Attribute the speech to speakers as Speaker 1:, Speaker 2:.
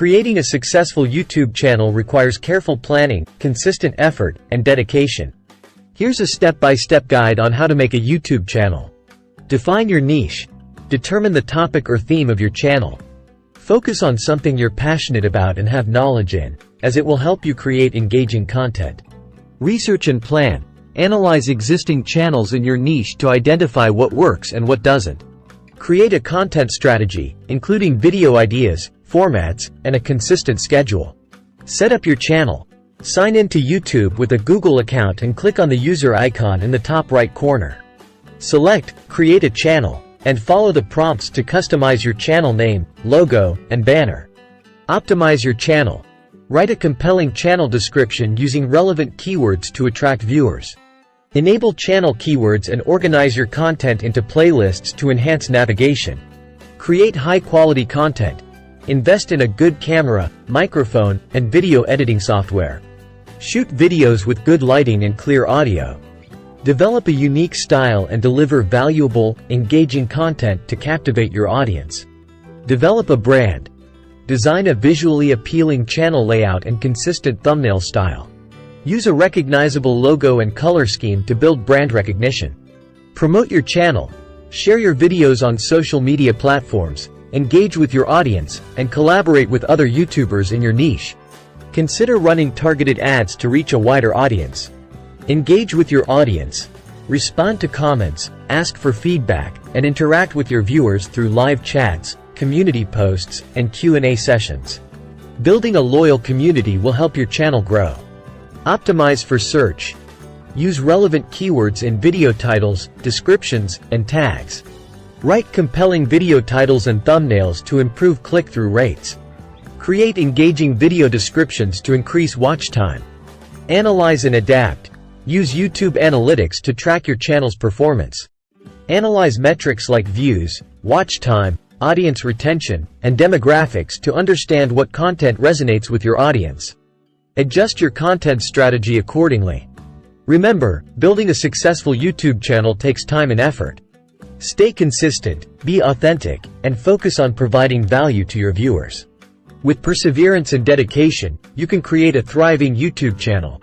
Speaker 1: Creating a successful YouTube channel requires careful planning, consistent effort, and dedication. Here's a step-by-step guide on how to make a YouTube channel. Define your niche. Determine the topic or theme of your channel. Focus on something you're passionate about and have knowledge in, as it will help you create engaging content. Research and plan. Analyze existing channels in your niche to identify what works and what doesn't. Create a content strategy, including video ideas, formats, and a consistent schedule. Set up your channel. Sign in to YouTube with a Google account and click on the user icon in the top right corner. Select Create a Channel, and follow the prompts to customize your channel name, logo, and banner. Optimize your channel. Write a compelling channel description using relevant keywords to attract viewers. Enable channel keywords and organize your content into playlists to enhance navigation. Create high-quality content. Invest in a good camera, microphone, and video editing software. Shoot videos with good lighting and clear audio. Develop a unique style and deliver valuable, engaging content to captivate your audience. Develop a brand. Design a visually appealing channel layout and consistent thumbnail style. Use a recognizable logo and color scheme to build brand recognition. Promote your channel. Share your videos on social media platforms, engage with your audience, and collaborate with other YouTubers in your niche. Consider running targeted ads to reach a wider audience. Engage with your audience. Respond to comments, ask for feedback, and interact with your viewers through live chats, community posts, and Q&A sessions. Building a loyal community will help your channel grow. Optimize for search. Use relevant keywords in video titles, descriptions, and tags. Write compelling video titles and thumbnails to improve click-through rates. Create engaging video descriptions to increase watch time. Analyze and adapt. Use YouTube Analytics to track your channel's performance. Analyze metrics like views, watch time, audience retention, and demographics to understand what content resonates with your audience. Adjust your content strategy accordingly. Remember, building a successful YouTube channel takes time and effort. Stay consistent, be authentic, and focus on providing value to your viewers. With perseverance and dedication, you can create a thriving YouTube channel.